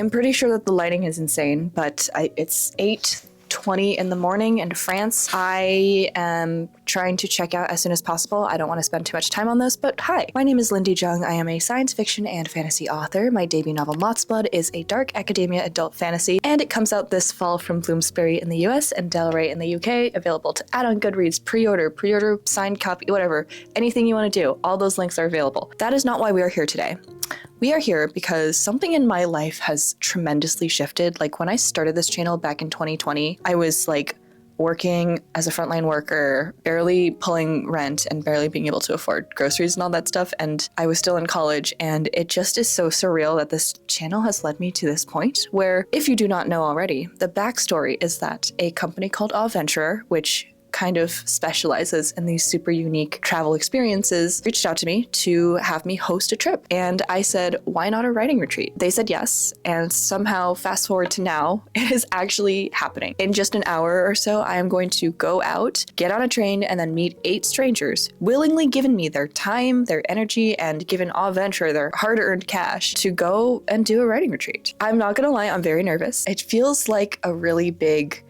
am pretty sure that the lighting is insane, but it's 8:20 in the morning in France. I am trying to check out as soon as possible. I don't want to spend too much time on this, but hi, my name is Lindy Jung. I am a science fiction and fantasy author. My debut novel, MOTHSBLOOD, is a dark academia adult fantasy, and it comes out this fall from Bloomsbury in the US and Del Rey in the UK, available to add on Goodreads, pre-order, signed copy, whatever, anything you want to do. All those links are available. That is not why we are here today. We are here because something in my life has tremendously shifted. Like when I started this channel back in 2020, I was like working as a frontline worker, barely pulling rent and barely being able to afford groceries and all that stuff. And I was still in college, and it just is so surreal that this channel has led me to this point where, if you do not know already, the backstory is that a company called Authortube, which kind of specializes in these super unique travel experiences, reached out to me to have me host a trip. And I said, why not a writing retreat? They said yes. And somehow, fast forward to now, it is actually happening. In just an hour or so, I am going to go out, get on a train, and then meet 8 strangers, willingly given me their time, their energy, and given Authortube their hard-earned cash to go and do a writing retreat. I'm not gonna lie, I'm very nervous. It feels like a really big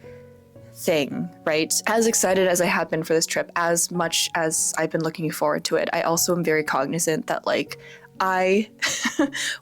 thing, right? As excited as I have been for this trip, as much as I've been looking forward to it, I also am very cognizant that like I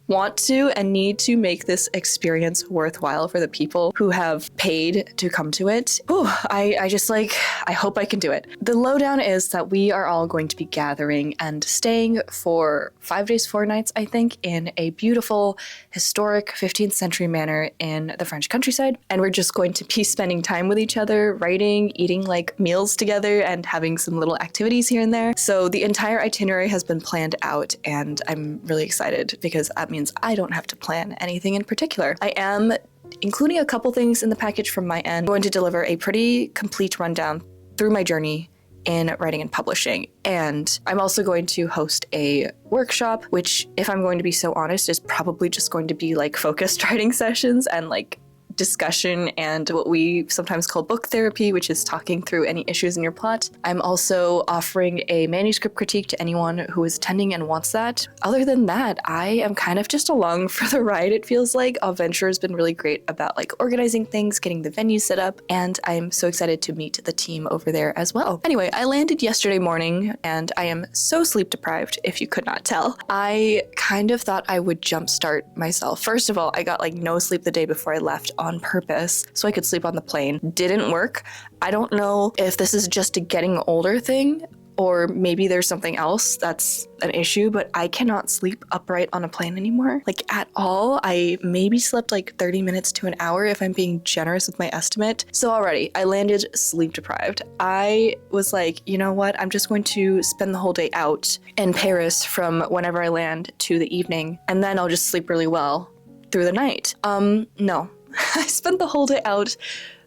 want to and need to make this experience worthwhile for the people who have paid to come to it. Ooh, I just like, I hope I can do it. The lowdown is that we are all going to be gathering and staying for 5 days, 4 nights, I think, in a beautiful, historic 15th century manor in the French countryside. And we're just going to be spending time with each other, writing, eating like meals together, and having some little activities here and there. So the entire itinerary has been planned out, and I'm really excited because that means I don't have to plan anything in particular. I am including a couple things in the package from my end. I'm going to deliver a pretty complete rundown through my journey in writing and publishing. And I'm also going to host a workshop, which, if I'm going to be so honest, is probably just going to be like focused writing sessions and like discussion and what we sometimes call book therapy, which is talking through any issues in your plot. I'm also offering a manuscript critique to anyone who is attending and wants that. Other than that, I am kind of just along for the ride, it feels like. Authortube has been really great about like organizing things, getting the venue set up, and I'm so excited to meet the team over there as well. Anyway, I landed yesterday morning and I am so sleep deprived, if you could not tell. I kind of thought I would jumpstart myself. First of all, I got like no sleep the day before I left on purpose so I could sleep on the plane. Didn't work. I don't know if this is just a getting older thing or maybe there's something else that's an issue, but I cannot sleep upright on a plane anymore, like at all. I maybe slept like 30 minutes to an hour if I'm being generous with my estimate. So already I landed sleep deprived. I was like, you know what? I'm just going to spend the whole day out in Paris from whenever I land to the evening, and then I'll just sleep really well through the night. No. I spent the whole day out.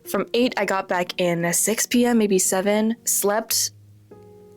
From 8, I got back in 6 p.m., maybe 7. Slept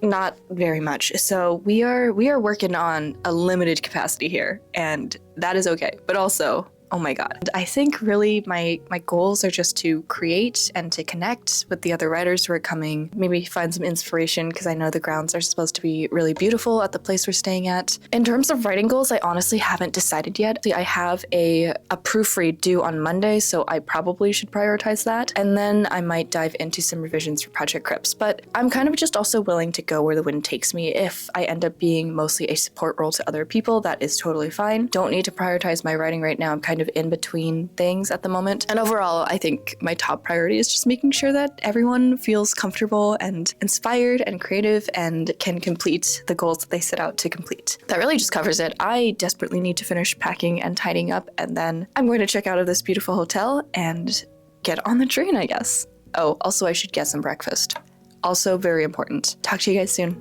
not very much. So we are working on a limited capacity here, and that is okay. But also, oh my God. I think really my goals are just to create and to connect with the other writers who are coming, maybe find some inspiration, because I know the grounds are supposed to be really beautiful at the place we're staying at. In terms of writing goals, I honestly haven't decided yet. I have a proofread due on Monday, so I probably should prioritize that. And then I might dive into some revisions for Project Crips. But I'm kind of just also willing to go where the wind takes me. If I end up being mostly a support role to other people, that is totally fine. Don't need to prioritize my writing right now. I'm kind of in between things at the moment. And overall, I think my top priority is just making sure that everyone feels comfortable and inspired and creative and can complete the goals that they set out to complete. That really just covers it. I desperately need to finish packing and tidying up, and then I'm going to check out of this beautiful hotel and get on the train, I guess. Oh, also I should get some breakfast. Also very important. Talk to you guys soon.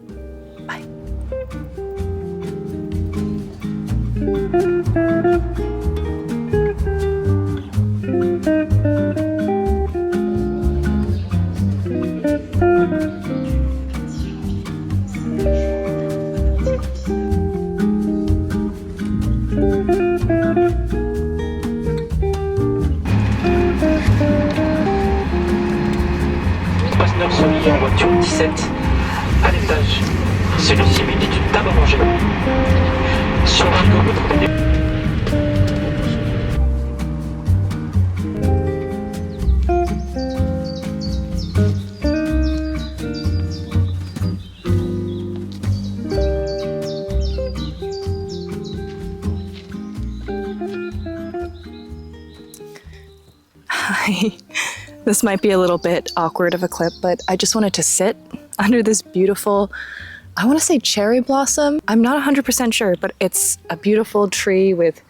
Bye. Passeur soumis en voiture 17 à l'étage. Celui-ci médite d'abord manger. Sur un kilométre de This might be a little bit awkward of a clip, but I just wanted to sit under this beautiful, I want to say cherry blossom. I'm not 100% sure, but it's a beautiful tree with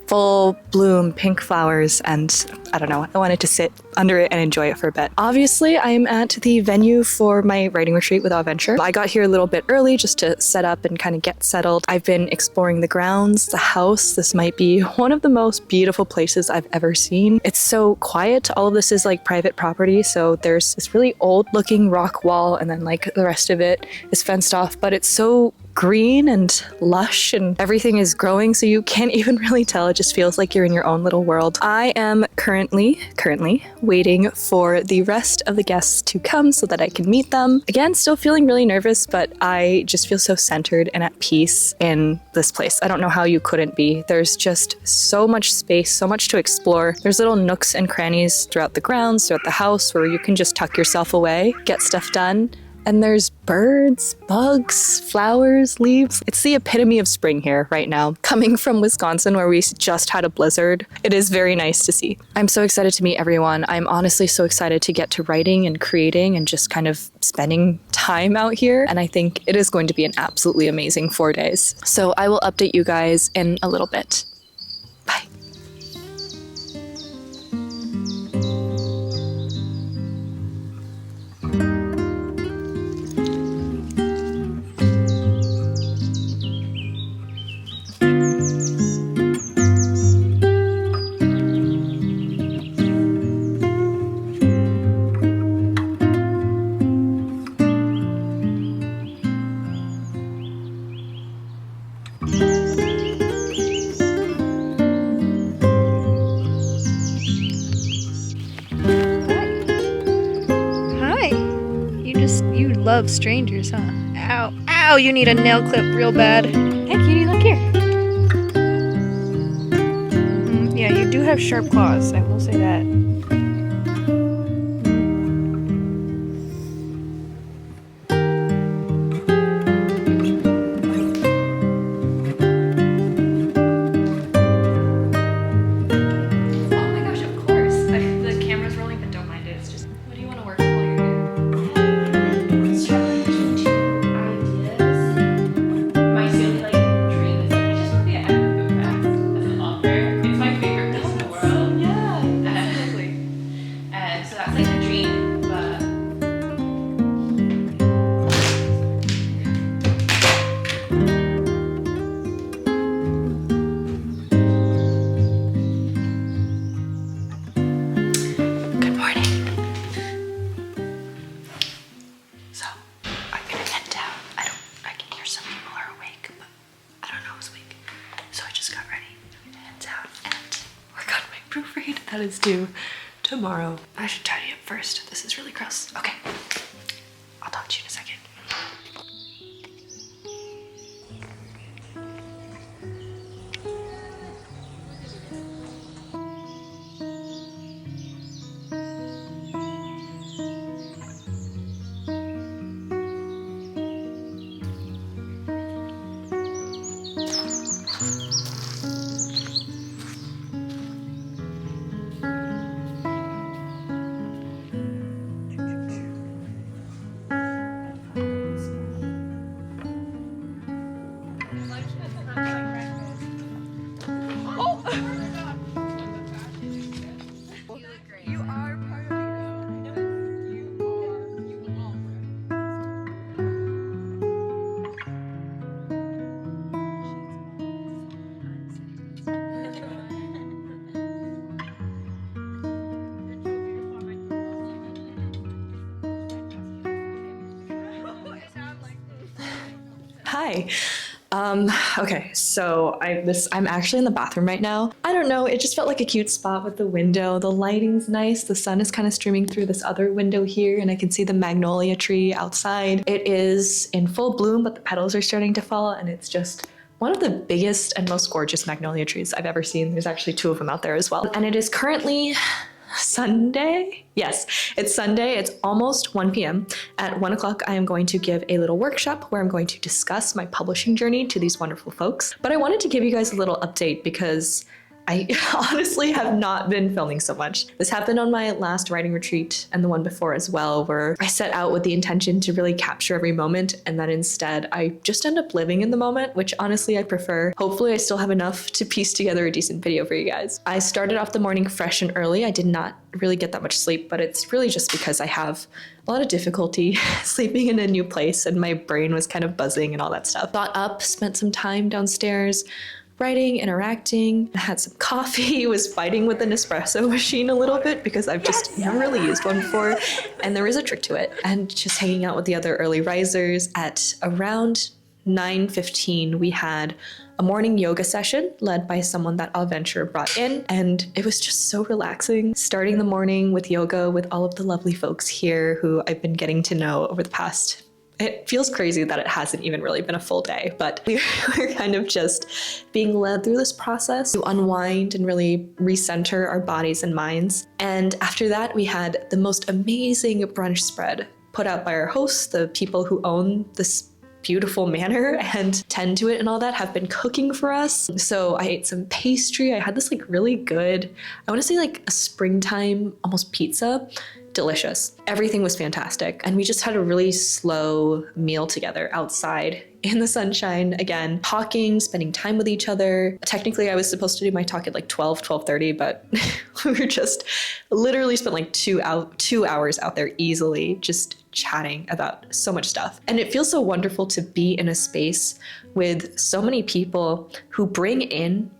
full bloom pink flowers, and I don't know, I wanted to sit under it and enjoy it for a bit. Obviously, I am at the venue for my writing retreat with Adventure. I got here a little bit early just to set up and kind of get settled. I've been exploring the grounds, the house. This might be one of the most beautiful places I've ever seen. It's so quiet. All of this is like private property, so there's this really old looking rock wall, and then like the rest of it is fenced off, but it's so green and lush and everything is growing, so you can't even really tell. It just feels like you're in your own little world. I am currently waiting for the rest of the guests to come so that I can meet them. Again, still feeling really nervous, but I just feel so centered and at peace in this place. I don't know how you couldn't be. There's just so much space, so much to explore. There's little nooks and crannies throughout the grounds, throughout the house, where you can just tuck yourself away, get stuff done. And there's birds, bugs, flowers, leaves. It's the epitome of spring here right now. Coming from Wisconsin, where we just had a blizzard, it is very nice to see. I'm so excited to meet everyone. I'm honestly so excited to get to writing and creating and just kind of spending time out here. And I think it is going to be an absolutely amazing 4 days. So I will update you guys in a little bit. Bye. Love strangers, huh? Ow. Ow, you need a nail clip real bad. Hey, cutie, look here. Yeah, you do have sharp claws, I will say that. That is due tomorrow. I should tidy up first. This is really gross. Okay. I'll talk to you in a second. Hi. Okay, so I'm actually in the bathroom right now. I don't know, it just felt like a cute spot with the window. The lighting's nice. The sun is kind of streaming through this other window here, and I can see the magnolia tree outside. It is in full bloom, but the petals are starting to fall, and it's just one of the biggest and most gorgeous magnolia trees I've ever seen. There's actually 2 of them out there as well. And it is currently Sunday? Yes, it's Sunday. It's almost 1 p.m. At 1 o'clock, I am going to give a little workshop where I'm going to discuss my publishing journey to these wonderful folks. But I wanted to give you guys a little update because I honestly have not been filming so much. This happened on my last writing retreat and the one before as well, where I set out with the intention to really capture every moment, and then instead I just end up living in the moment, which honestly I prefer. Hopefully I still have enough to piece together a decent video for you guys. I started off the morning fresh and early. I did not really get that much sleep, but it's really just because I have a lot of difficulty sleeping in a new place and my brain was kind of buzzing and all that stuff. Got up, spent some time downstairs, writing, interacting, had some coffee, was fighting with an espresso machine a little bit because I've just never really used one before, and there is a trick to it. And just hanging out with the other early risers. At around 9:15, we had a morning yoga session led by someone that Venture brought in, and it was just so relaxing. Starting the morning with yoga with all of the lovely folks here who I've been getting to know over the past. It feels crazy that it hasn't even really been a full day, but we're kind of just being led through this process to unwind and really recenter our bodies and minds. And after that, we had the most amazing brunch spread put out by our hosts. The people who own this beautiful manor and tend to it and all that have been cooking for us. So I ate some pastry. I had this like really good, I want to say like a springtime almost pizza. Delicious. Everything was fantastic. And we just had a really slow meal together outside in the sunshine, again, talking, spending time with each other. Technically, I was supposed to do my talk at like 12:30, but we were just literally spent like 2 hours out there easily just chatting about so much stuff. And it feels so wonderful to be in a space with so many people who bring in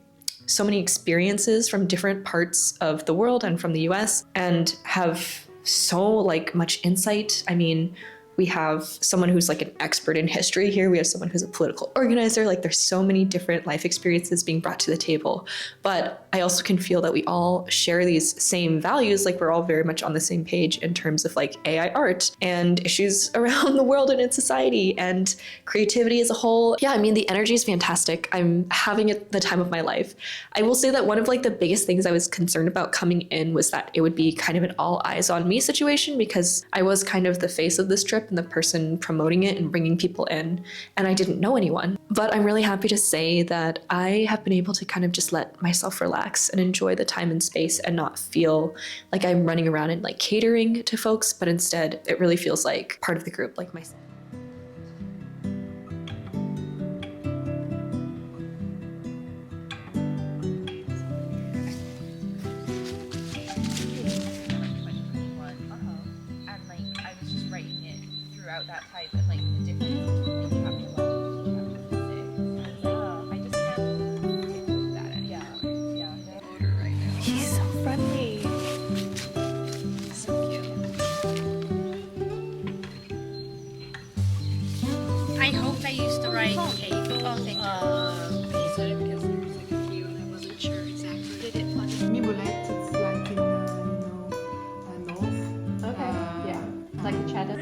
so many experiences from different parts of the world and from the US and have so like much insight. I mean, we have someone who's like an expert in history here. We have someone who's a political organizer. Like there's so many different life experiences being brought to the table. But I also can feel that we all share these same values. Like we're all very much on the same page in terms of like AI art and issues around the world and in society and creativity as a whole. Yeah, I mean, the energy is fantastic. I'm having the time of my life. I will say that one of like the biggest things I was concerned about coming in was that it would be kind of an all eyes on me situation, because I was kind of the face of this trip and the person promoting it and bringing people in, and I didn't know anyone. But I'm really happy to say that I have been able to kind of just let myself relax and enjoy the time and space and not feel like I'm running around and like catering to folks, but instead it really feels like part of the group, like myself. That type and like the difference between chapter 1 and chapter 6. I just can't do that anymore. Yeah. Order right now. He's so friendly. So cute. I hope I used the right cake. Oh, thank you. Because there's like a few and I wasn't sure exactly. Did it fun? Mimolette, it's like in, north. Okay. Yeah. Like a cheddar.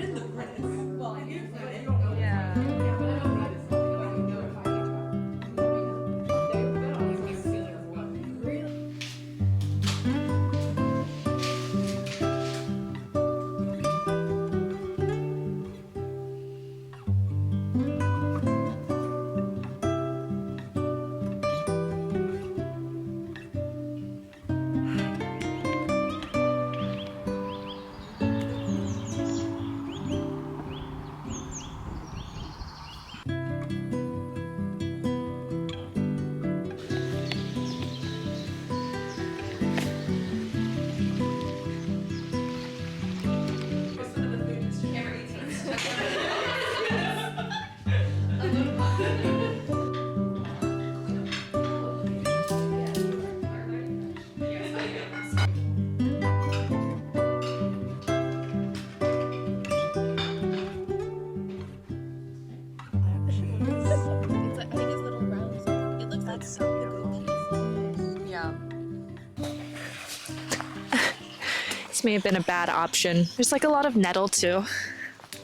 This may have been a bad option. There's like a lot of nettle too,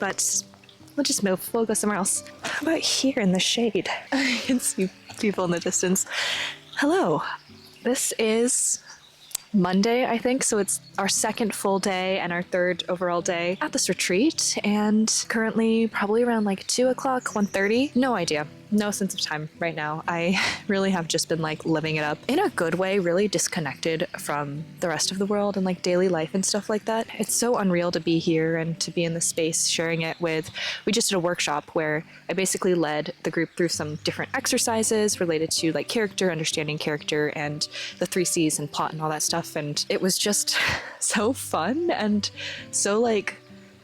but we'll just move. We'll go somewhere else. How about here in the shade? I can see people in the distance. Hello. This is Monday, I think, so it's our second full day and our third overall day at this retreat, and currently probably around like 2 o'clock, 1:30. No idea. no sense of time right now. I really have just been like living it up in a good way, really disconnected from the rest of the world and like daily life and stuff like that. It's so unreal to be here and to be in the space sharing it with. We just did a workshop where I basically led the group through some different exercises related to like character, understanding character, and the 3 C's and plot and all that stuff. And it was just so fun and so like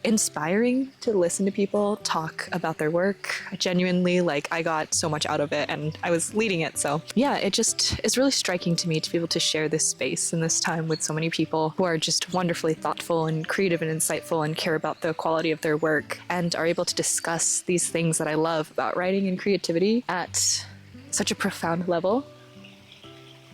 inspiring to listen to people talk about their work. Genuinely, like, I got so much out of it and I was leading it. So yeah, it just is really striking to me to be able to share this space and this time with so many people who are just wonderfully thoughtful and creative and insightful and care about the quality of their work and are able to discuss these things that I love about writing and creativity at such a profound level.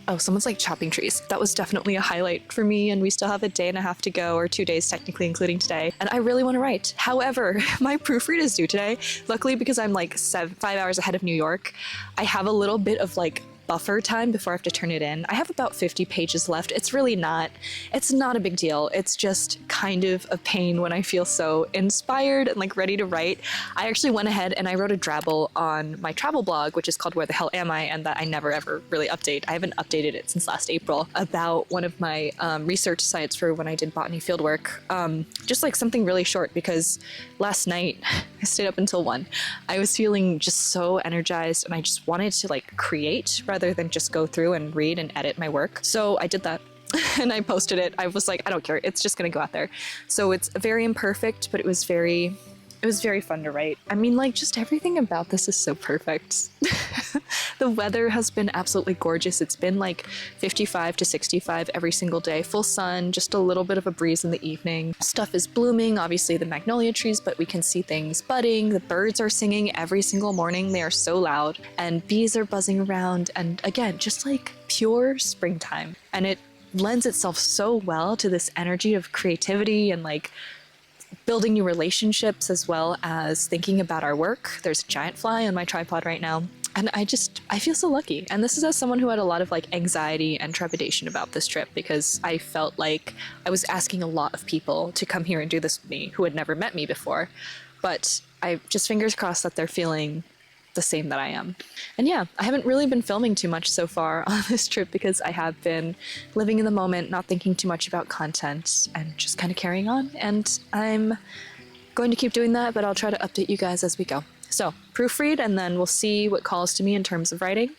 Oh, someone's like chopping trees. That was definitely a highlight for me, and we still have a day and a half to go, or 2 days technically, including today. And I really want to write. However, my proofread is due today. Luckily, because I'm like 5 hours ahead of New York, I have a little bit of like buffer time before I have to turn it in. I have about 50 pages left. It's not a big deal. It's just kind of a pain when I feel so inspired and like ready to write. I actually went ahead and I wrote a drabble on my travel blog, which is called Where the Hell Am I? And that I never ever really update. I haven't updated it since last April, about one of my research sites for when I did botany fieldwork. Just like something really short, because last night I stayed up until 1. I was feeling just so energized and I just wanted to like create rather than just go through and read and edit my work. So I did that and I posted it. I was like, I don't care. It's just gonna go out there. So it's very imperfect, but it was very fun to write. I mean, like, just everything about this is so perfect. The weather has been absolutely gorgeous. It's been like 55 to 65 every single day. Full sun, just a little bit of a breeze in the evening. Stuff is blooming, obviously the magnolia trees, but we can see things budding. The birds are singing every single morning. They are so loud. And bees are buzzing around. And again, just like pure springtime. And it lends itself so well to this energy of creativity and like building new relationships, as well as thinking about our work. There's a giant fly on my tripod right now. And I feel so lucky. And this is as someone who had a lot of like anxiety and trepidation about this trip, because I felt like I was asking a lot of people to come here and do this with me who had never met me before. But I just fingers crossed that they're feeling the same that I am. And yeah, I haven't really been filming too much so far on this trip because I have been living in the moment, not thinking too much about content and just kind of carrying on. And I'm going to keep doing that, but I'll try to update you guys as we go. So proofread, and then we'll see what calls to me in terms of writing.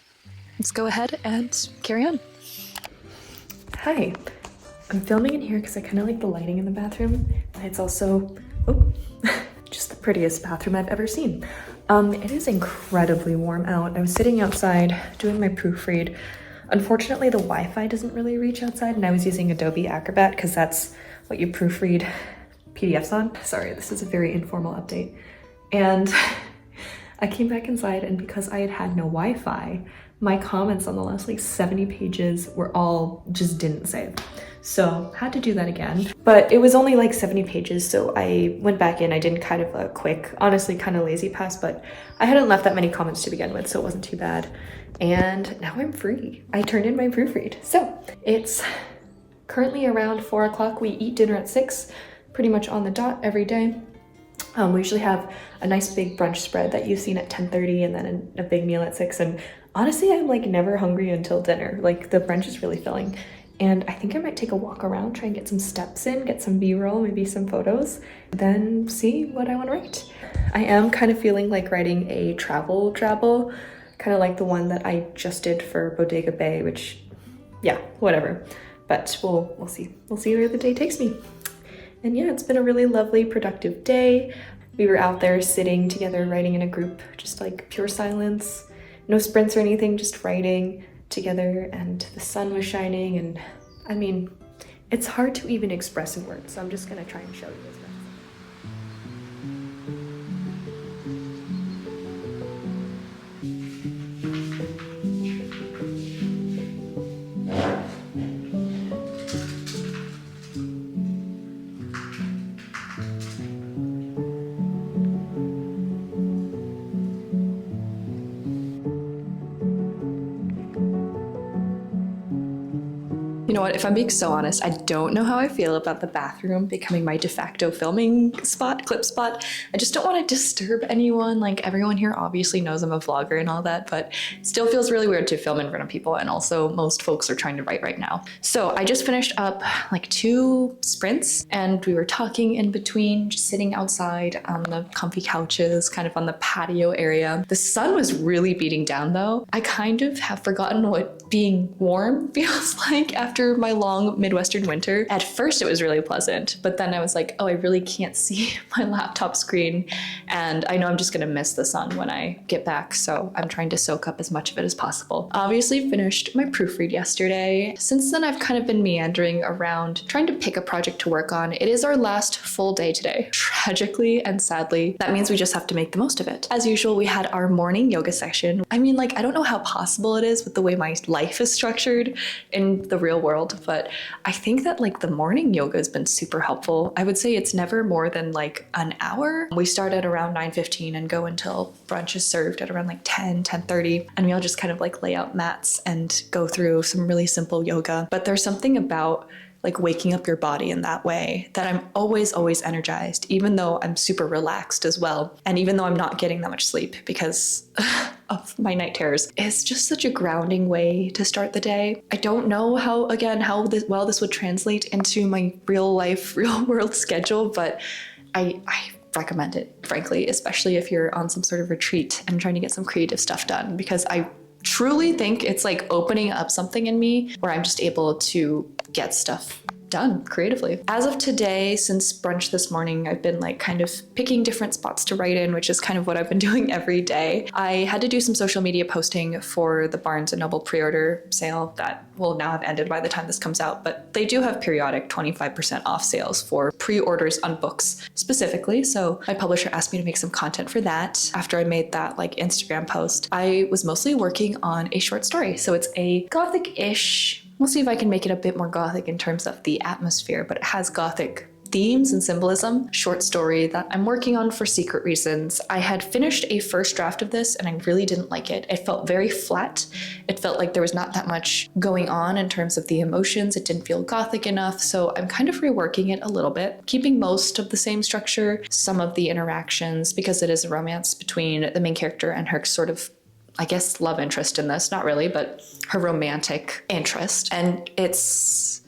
Let's go ahead and carry on. Hi, I'm filming in here because I kind of like the lighting in the bathroom. And it's also, just the prettiest bathroom I've ever seen. It is incredibly warm out. I was sitting outside doing my proofread. Unfortunately, the Wi-Fi doesn't really reach outside, and I was using Adobe Acrobat because that's what you proofread PDFs on. Sorry, this is a very informal update. And I came back inside, and because I had had no Wi-Fi, my comments on the last like 70 pages were all just didn't save. So had to do that again, but it was only like 70 pages. So I went back in, I did kind of a quick, honestly kind of lazy pass, but I hadn't left that many comments to begin with, so it wasn't too bad. And now I'm free. I turned in my proofread. So it's currently around 4 o'clock. We eat dinner at 6, pretty much on the dot every day. We usually have a nice big brunch spread that you've seen at 10:30, and then a big meal at 6. And honestly, I'm like never hungry until dinner. Like the brunch is really filling. And I think I might take a walk around, try and get some steps in, get some B-roll, maybe some photos, then see what I want to write. I am kind of feeling like writing a travel drabble, kind of like the one that I just did for Bodega Bay, which, yeah, whatever. But we'll see. We'll see where the day takes me. And yeah, it's been a really lovely, productive day. We were out there sitting together, writing in a group, just like pure silence. No sprints or anything, just writing together, and the sun was shining, and I mean, it's hard to even express in words, so I'm just gonna try and show you as best. what, if I'm being so honest, I don't know how I feel about the bathroom becoming my de facto filming spot, clip spot. I just don't want to disturb anyone. Like, everyone here obviously knows I'm a vlogger and all that, but it still feels really weird to film in front of people. And also most folks are trying to write right now. So I just finished up like 2 sprints and we were talking in between, just sitting outside on the comfy couches, kind of on the patio area. The sun was really beating down though. I kind of have forgotten what being warm feels like after my long Midwestern winter. At first it was really pleasant, but then I was like, oh, I really can't see my laptop screen. And I know I'm just gonna miss the sun when I get back. So I'm trying to soak up as much of it as possible. Obviously finished my proofread yesterday. Since then, I've kind of been meandering around trying to pick a project to work on. It is our last full day today. Tragically and sadly, that means we just have to make the most of it. As usual, we had our morning yoga session. I mean, like, I don't know how possible it is with the way my life is structured in the real world, but I think that like the morning yoga has been super helpful. I would say it's never more than like an hour. We start at around 9:15 and go until brunch is served at around like 10:30, and we all just kind of like lay out mats and go through some really simple yoga. But there's something about like waking up your body in that way that I'm always energized, even though I'm super relaxed as well. And even though I'm not getting that much sleep because of my night terrors, it's just such a grounding way to start the day. I don't know how well this would translate into my real world schedule, but I recommend it, frankly, especially if you're on some sort of retreat and trying to get some creative stuff done, because I truly think it's like opening up something in me where I'm just able to get stuff done creatively. As of today, since brunch this morning, I've been like kind of picking different spots to write in, which is kind of what I've been doing every day. I had to do some social media posting for the Barnes & Noble pre-order sale that will now have ended by the time this comes out, but they do have periodic 25% off sales for pre-orders on books specifically. So my publisher asked me to make some content for that. After I made that like Instagram post, I was mostly working on a short story. So it's a gothic-ish, we'll see if I can make it a bit more gothic in terms of the atmosphere, but it has gothic themes and symbolism. Short story that I'm working on for secret reasons. I had finished a first draft of this and I really didn't like it. It felt very flat. It felt like there was not that much going on in terms of the emotions. It didn't feel gothic enough. So I'm kind of reworking it a little bit, keeping most of the same structure, some of the interactions, because it is a romance between the main character and her sort of, I guess, love interest in this, not really, but her romantic interest. And it's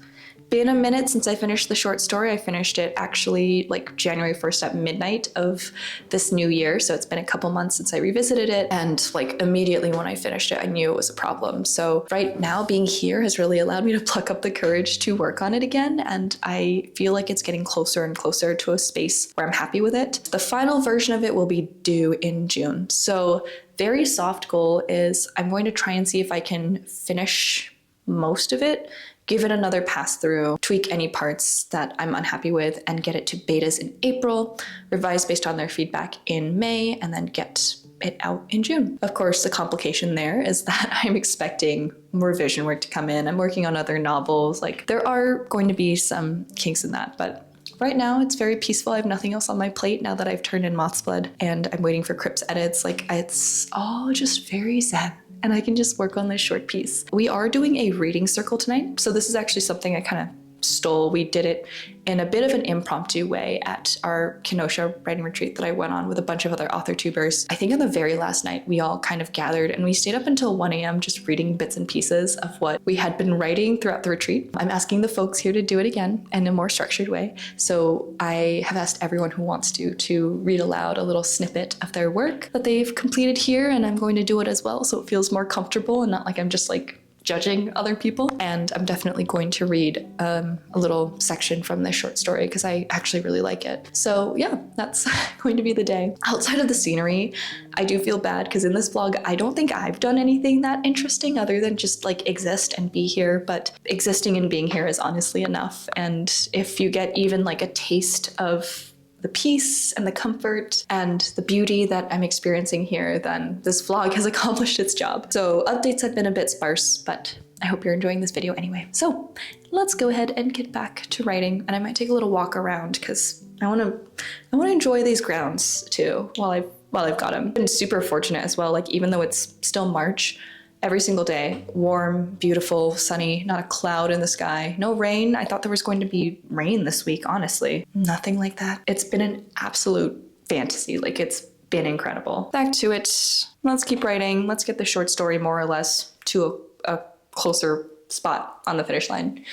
been a minute since I finished the short story. I finished it actually like January 1st at midnight of this new year. So it's been a couple months since I revisited it. And like immediately when I finished it, I knew it was a problem. So right now being here has really allowed me to pluck up the courage to work on it again. And I feel like it's getting closer and closer to a space where I'm happy with it. The final version of it will be due in June. So very soft goal is I'm going to try and see if I can finish most of it, give it another pass through, tweak any parts that I'm unhappy with, and get it to betas in April, revise based on their feedback in May, and then get it out in June. Of course, the complication there is that I'm expecting more revision work to come in. I'm working on other novels. Like, there are going to be some kinks in that, but right now it's very peaceful. I have nothing else on my plate now that I've turned in MOTHSBLOOD and I'm waiting for Crip's edits. Like, it's all just very zen, and I can just work on this short piece. We are doing a reading circle tonight. So this is actually something I kind of stole. We did it in a bit of an impromptu way at our Kenosha writing retreat that I went on with a bunch of other author tubers. I think on the very last night, we all kind of gathered and we stayed up until 1 a.m. just reading bits and pieces of what we had been writing throughout the retreat. I'm asking the folks here to do it again in a more structured way. So I have asked everyone who wants to read aloud a little snippet of their work that they've completed here, and I'm going to do it as well so it feels more comfortable and not like I'm just like judging other people. And I'm definitely going to read a little section from this short story because I actually really like it. So yeah, that's going to be the day. Outside of the scenery, I do feel bad because in this vlog, I don't think I've done anything that interesting other than just like exist and be here, but existing and being here is honestly enough. And if you get even like a taste of the peace and the comfort and the beauty that I'm experiencing here, then this vlog has accomplished its job. So updates have been a bit sparse, but I hope you're enjoying this video anyway. So let's go ahead and get back to writing, and I might take a little walk around because I want to enjoy these grounds too while I've got them. I've been super fortunate as well. Like, even though it's still March, every single day. Warm, beautiful, sunny, not a cloud in the sky. No rain. I thought there was going to be rain this week, honestly. Nothing like that. It's been an absolute fantasy. Like, it's been incredible. Back to it. Let's keep writing. Let's get the short story more or less to a closer spot on the finish line.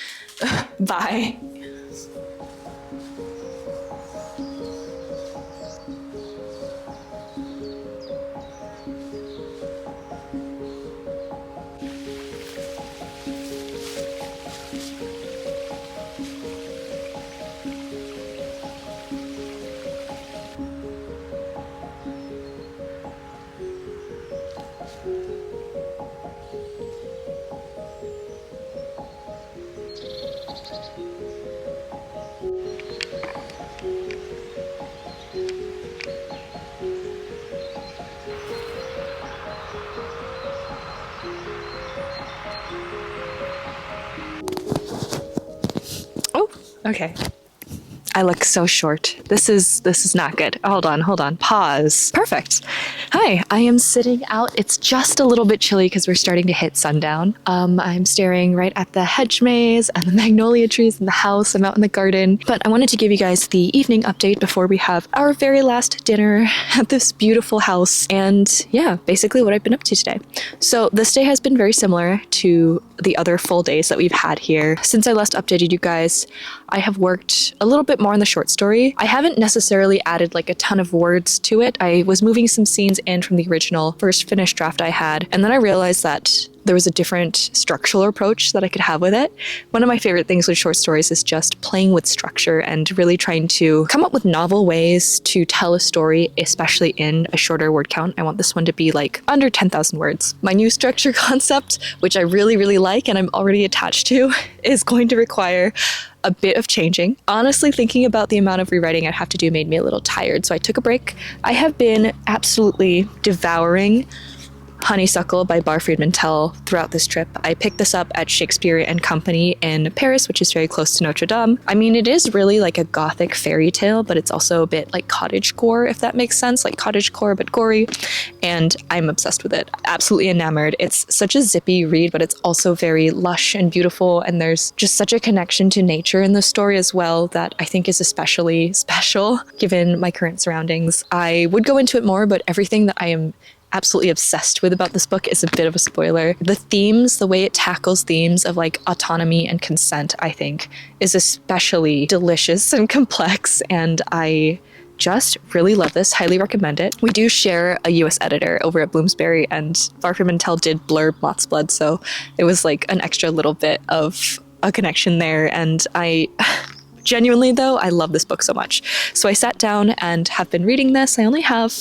Bye. Okay. I look so short. This is not good. Hold on. Pause. Perfect. Hi, I am sitting out. It's just a little bit chilly because we're starting to hit sundown. I'm staring right at the hedge maze and the magnolia trees in the house. I'm out in the garden. But I wanted to give you guys the evening update before we have our very last dinner at this beautiful house. And yeah, basically what I've been up to today. So this day has been very similar to the other full days that we've had here. Since I last updated you guys, I have worked a little bit more on the short story. I haven't necessarily added like a ton of words to it. I was moving some scenes in from the original first finished draft I had, and then I realized that there was a different structural approach that I could have with it. One of my favorite things with short stories is just playing with structure and really trying to come up with novel ways to tell a story, especially in a shorter word count. I want this one to be like under 10,000 words. My new structure concept, which I really, really like and I'm already attached to, is going to require a bit of changing. Honestly, thinking about the amount of rewriting I'd have to do made me a little tired, so I took a break. I have been absolutely devouring Honeysuckle by Barfried Mantel throughout this trip. I picked this up at Shakespeare and Company in Paris, which is very close to Notre Dame. I mean, it is really like a gothic fairy tale, but it's also a bit like cottagecore, if that makes sense, like cottagecore but gory, and I'm obsessed with it. Absolutely enamored. It's such a zippy read, but it's also very lush and beautiful, and there's just such a connection to nature in the story as well that I think is especially special given my current surroundings. I would go into it more, but everything that I am absolutely obsessed with about this book is a bit of a spoiler. The themes, the way it tackles themes of like autonomy and consent, I think is especially delicious and complex, and I just really love this. Highly recommend it. We do share a US editor over at Bloomsbury, and Barfried Mantel did blurb MOTHSBLOOD, so it was like an extra little bit of a connection there, and I genuinely though, I love this book so much. So I sat down and have been reading this. I only have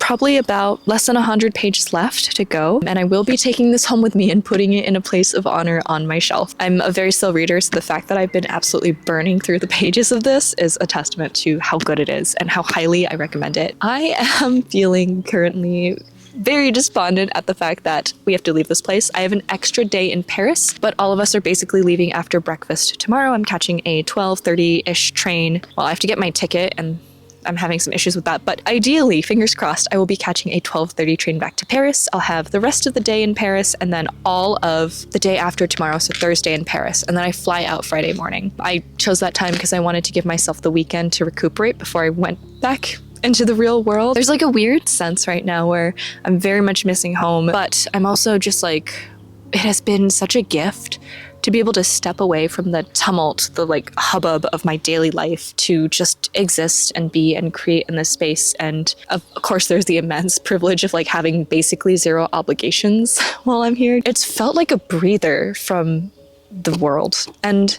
probably about less than 100 pages left to go, and I will be taking this home with me and putting it in a place of honor on my shelf. I'm a very slow reader, so the fact that I've been absolutely burning through the pages of this is a testament to how good it is and how highly I recommend it. I am feeling currently very despondent at the fact that we have to leave this place. I have an extra day in Paris, but all of us are basically leaving after breakfast tomorrow. I'm catching a 12:30-ish train. Well, I have to get my ticket, and I'm having some issues with that, but ideally, fingers crossed, I will be catching a 12:30 train back to Paris. I'll have the rest of the day in Paris and then all of the day after tomorrow, so Thursday in Paris, and then I fly out Friday morning. I chose that time because I wanted to give myself the weekend to recuperate before I went back into the real world. There's like a weird sense right now where I'm very much missing home, but I'm also just like, it has been such a gift to be able to step away from the tumult, the like hubbub of my daily life, to just exist and be and create in this space. And of course there's the immense privilege of like having basically zero obligations while I'm here. It's felt like a breather from the world. And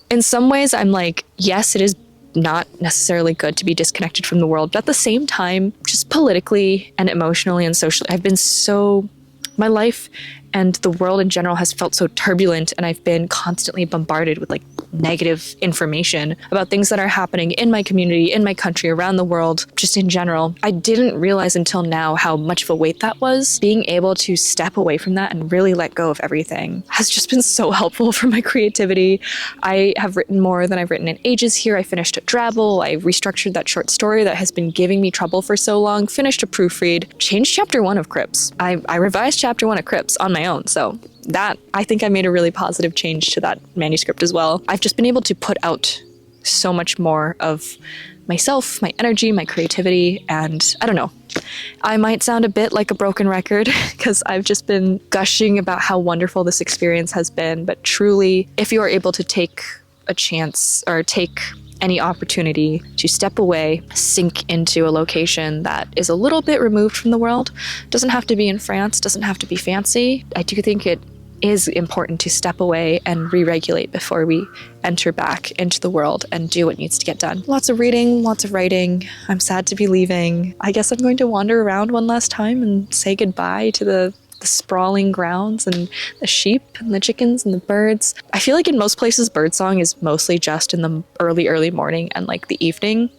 in some ways I'm like, yes, it is not necessarily good to be disconnected from the world, but at the same time, just politically and emotionally and socially, I've been so, my life and the world in general has felt so turbulent, and I've been constantly bombarded with like negative information about things that are happening in my community, in my country, around the world, just in general. I didn't realize until now how much of a weight that was. Being able to step away from that and really let go of everything has just been so helpful for my creativity. I have written more than I've written in ages here. I finished a Drabble. I restructured that short story that has been giving me trouble for so long, finished a proofread, changed chapter 1 of Crips. I revised chapter 1 of Crips on my my own. So that, I think I made a really positive change to that manuscript as well. I've just been able to put out so much more of myself, my energy, my creativity, and I don't know. I might sound a bit like a broken record because I've just been gushing about how wonderful this experience has been, but truly, if you are able to take a chance or take any opportunity to step away, sink into a location that is a little bit removed from the world, doesn't have to be in France, doesn't have to be fancy. I do think it is important to step away and re-regulate before we enter back into the world and do what needs to get done. Lots of reading, lots of writing. I'm sad to be leaving. I guess I'm going to wander around one last time and say goodbye to the sprawling grounds and the sheep and the chickens and the birds. I feel like in most places birdsong is mostly just in the early morning and like the evening.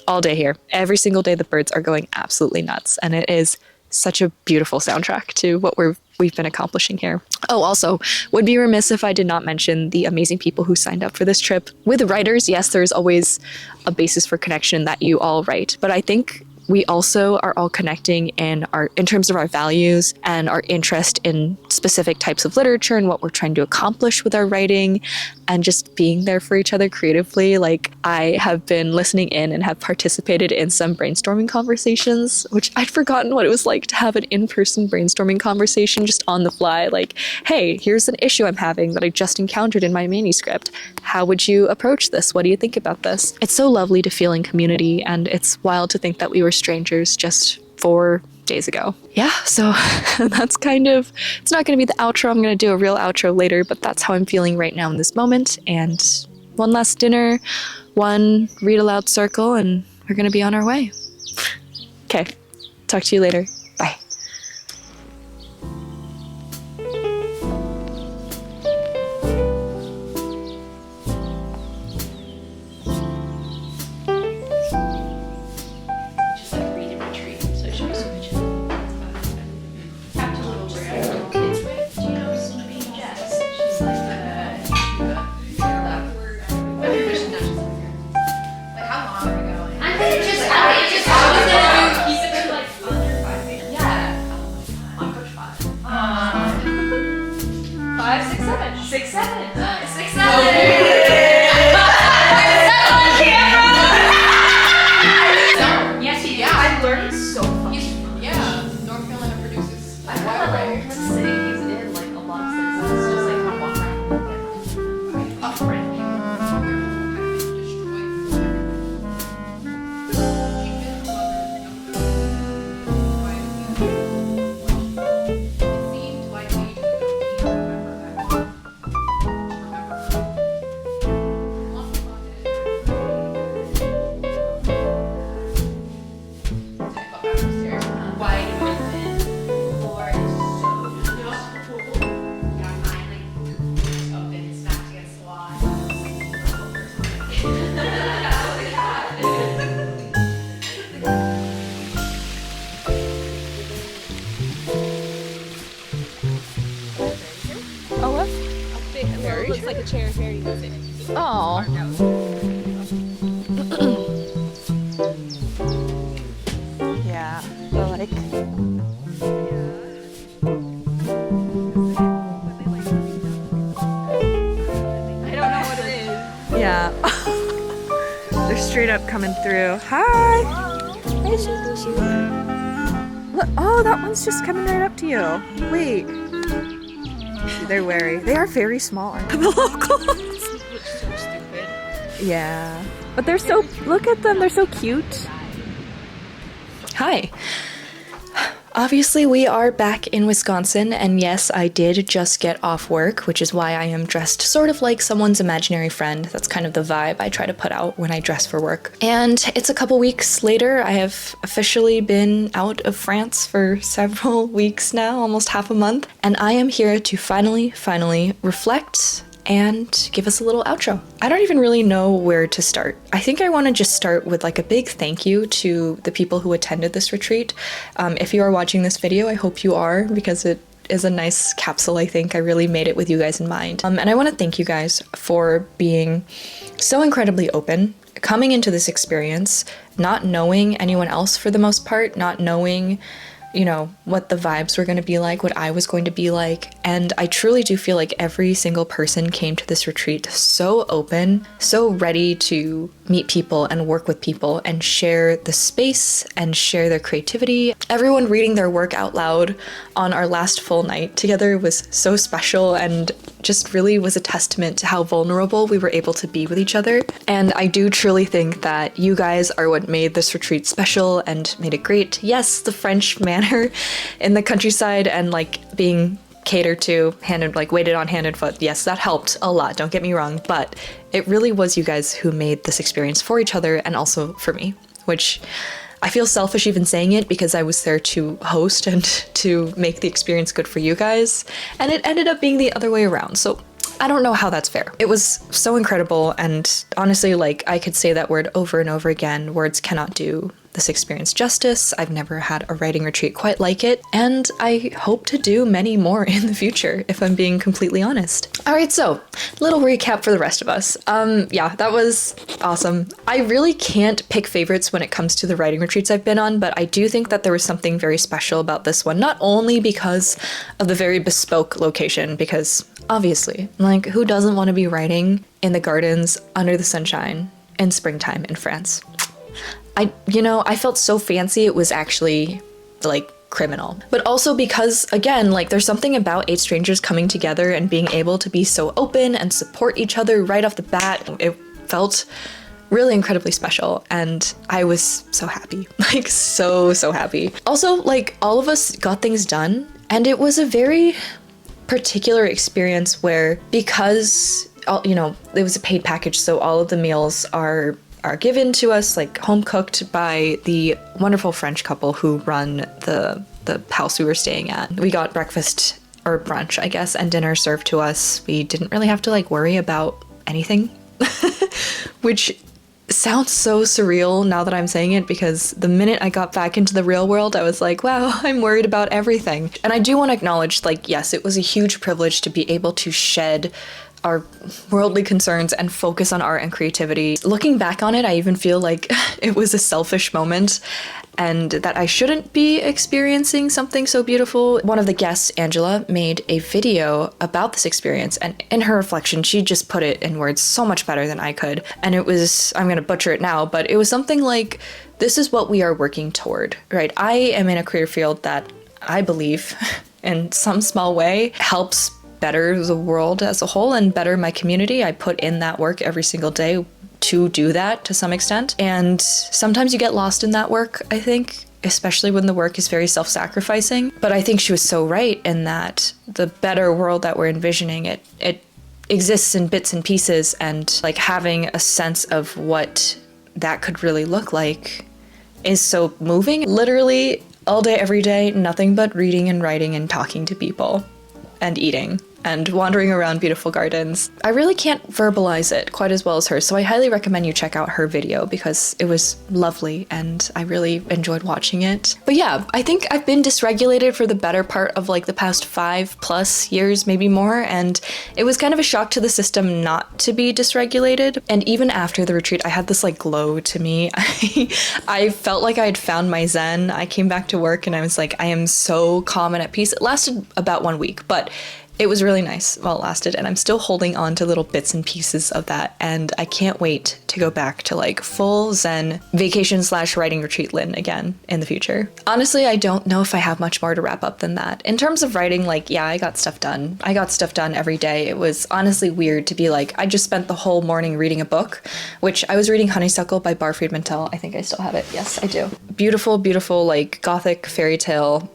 All day here. Every single day the birds are going absolutely nuts, and it is such a beautiful soundtrack to what we've been accomplishing here. Oh, also, would be remiss if I did not mention the amazing people who signed up for this trip. With writers, yes, there's always a basis for connection that you all write, but I think we also are all connecting in terms of our values and our interest in specific types of literature and what we're trying to accomplish with our writing and just being there for each other creatively. Like, I have been listening in and have participated in some brainstorming conversations, which I'd forgotten what it was like to have an in-person brainstorming conversation just on the fly. Like, hey, here's an issue I'm having that I just encountered in my manuscript. How would you approach this? What do you think about this? It's so lovely to feel in community, and it's wild to think that we were strangers just 4 days ago. Yeah, so that's kind of, it's not going to be the outro. I'm going to do a real outro later, but that's how I'm feeling right now in this moment. And one last dinner, one read aloud circle, and we're going to be on our way. Okay, talk to you later. Bye. Looks like a chair. Here you go sit. Oh. Yeah, but like. I don't know what it is. Yeah. They're straight up coming through. Hi. Hi, Sheepy. Look, oh, that one's just coming right up to you. Wait. They're wary. They are very small, aren't they? The locals. Looks so stupid. Yeah. But they're so, look at them, they're so cute. Hi. Obviously, we are back in Wisconsin, and yes, I did just get off work, which is why I am dressed sort of like someone's imaginary friend. That's kind of the vibe I try to put out when I dress for work. And it's a couple weeks later. I have officially been out of France for several weeks now, almost half a month, and I am here to finally reflect and give us a little outro. I don't even really know where to start. I think I want to just start with like a big thank you to the people who attended this retreat. If you are watching this video, I hope you are, because it is a nice capsule. I think I really made it with you guys in mind. And I want to thank you guys for being so incredibly open, coming into this experience, not knowing anyone else for the most part, not knowing you know, what the vibes were going to be like, what I was going to be like. And I truly do feel like every single person came to this retreat so open, so ready to meet people and work with people and share the space and share their creativity. Everyone reading their work out loud on our last full night together was so special and just really was a testament to how vulnerable we were able to be with each other. And I do truly think that you guys are what made this retreat special and made it great. Yes, the French manor in the countryside and like being catered to, waited on hand and foot. Yes, that helped a lot, don't get me wrong, but it really was you guys who made this experience for each other and also for me, which I feel selfish even saying it because I was there to host and to make the experience good for you guys, and it ended up being the other way around. So I don't know how that's fair. It was so incredible, and honestly, like, I could say that word over and over again. Words cannot do this experience justice. I've never had a writing retreat quite like it, and I hope to do many more in the future, if I'm being completely honest. All right, so little recap for the rest of us. Yeah, that was awesome. I really can't pick favorites when it comes to the writing retreats I've been on, but I do think that there was something very special about this one, not only because of the very bespoke location, because obviously, like, who doesn't want to be writing in the gardens under the sunshine in springtime in France? I felt so fancy, it was actually, like, criminal. But also because, again, like, there's something about 8 strangers coming together and being able to be so open and support each other right off the bat. It felt really incredibly special, and I was so happy. Like, so happy. Also, like, all of us got things done, and it was a very particular experience where, because, it was a paid package, so all of the meals are given to us, like, home cooked by the wonderful French couple who run the house we were staying at. We got breakfast or brunch, I guess, and dinner served to us. We didn't really have to, like, worry about anything, which sounds so surreal now that I'm saying it, because the minute I got back into the real world, I was like, wow, I'm worried about everything. And I do want to acknowledge, like, yes, it was a huge privilege to be able to shed our worldly concerns and focus on art and creativity. Looking back on it, I even feel like it was a selfish moment and that I shouldn't be experiencing something so beautiful. One of the guests, Angela, made a video about this experience, and in her reflection, she just put it in words so much better than I could. And it was, I'm gonna butcher it now, but it was something like, this is what we are working toward, right? I am in a career field that I believe in some small way helps better the world as a whole and better my community. I put in that work every single day to do that to some extent. And sometimes you get lost in that work, I think, especially when the work is very self-sacrificing. But I think she was so right in that the better world that we're envisioning, it exists in bits and pieces, and like having a sense of what that could really look like is so moving. Literally all day, every day, nothing but reading and writing and talking to people and eating and wandering around beautiful gardens. I really can't verbalize it quite as well as her, so I highly recommend you check out her video because it was lovely and I really enjoyed watching it. But yeah, I think I've been dysregulated for the better part of like the past 5+ years, maybe more, and it was kind of a shock to the system not to be dysregulated. And even after the retreat, I had this like glow to me. I felt like I had found my zen. I came back to work and I was like, I am so calm and at peace. It lasted about 1 week, but it was really nice while it lasted, and I'm still holding on to little bits and pieces of that, and I can't wait to go back to like full zen vacation/writing retreat Lynn again in the future. Honestly, I don't know if I have much more to wrap up than that. In terms of writing, like, yeah, I got stuff done. I got stuff done every day. It was honestly weird to be like, I just spent the whole morning reading a book, which I was reading Honeysuckle by Barfried Mantel. I think I still have it. Yes, I do. Beautiful, beautiful, like gothic fairy tale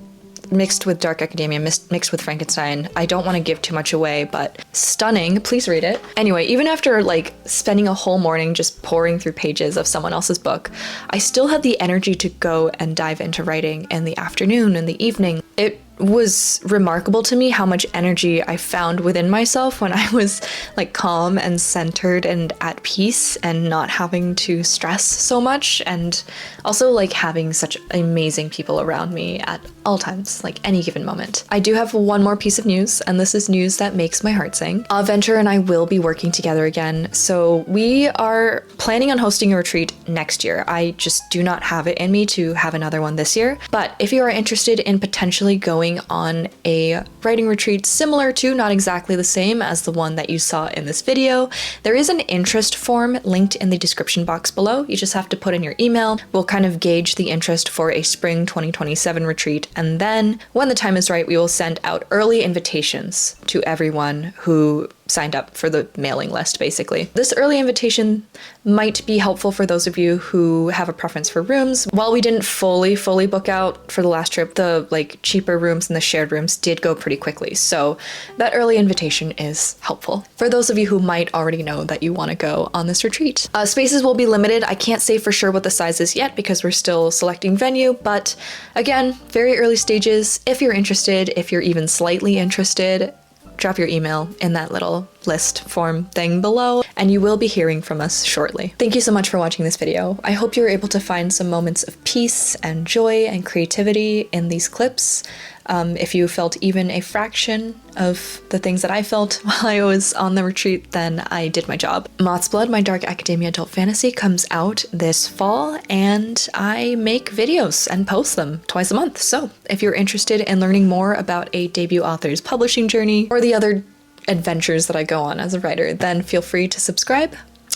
mixed with dark academia, mixed with Frankenstein. I don't want to give too much away, but stunning. Please read it. Anyway, even after like spending a whole morning just pouring through pages of someone else's book, I still had the energy to go and dive into writing in the afternoon and the evening. It was remarkable to me how much energy I found within myself when I was like calm and centered and at peace and not having to stress so much, and also like having such amazing people around me at all times, like any given moment. I do have one more piece of news, and this is news that makes my heart sing. Venture and I will be working together again, so we are planning on hosting a retreat next year. I just do not have it in me to have another one this year, but if you are interested in potentially going on a writing retreat similar to, not exactly the same as the one that you saw in this video, there is an interest form linked in the description box below. You just have to put in your email. We'll kind of gauge the interest for a spring 2027 retreat, and then when the time is right, we will send out early invitations to everyone who signed up for the mailing list, basically. This early invitation might be helpful for those of you who have a preference for rooms. While we didn't fully book out for the last trip, the like cheaper rooms and the shared rooms did go pretty quickly, so that early invitation is helpful for those of you who might already know that you want to go on this retreat. Spaces will be limited. I can't say for sure what the size is yet because we're still selecting venue, but again, very early stages. If you're interested, if you're even slightly interested, drop your email in that little list form thing below, and you will be hearing from us shortly. Thank you so much for watching this video. I hope you were able to find some moments of peace and joy and creativity in these clips. If you felt even a fraction of the things that I felt while I was on the retreat, then I did my job. Moth's Blood, my dark academia adult fantasy, comes out this fall, and I make videos and post them twice a month. So if you're interested in learning more about a debut author's publishing journey or the other adventures that I go on as a writer, then feel free to subscribe.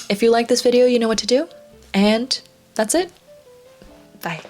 If you like this video, you know what to do. And that's it. Bye.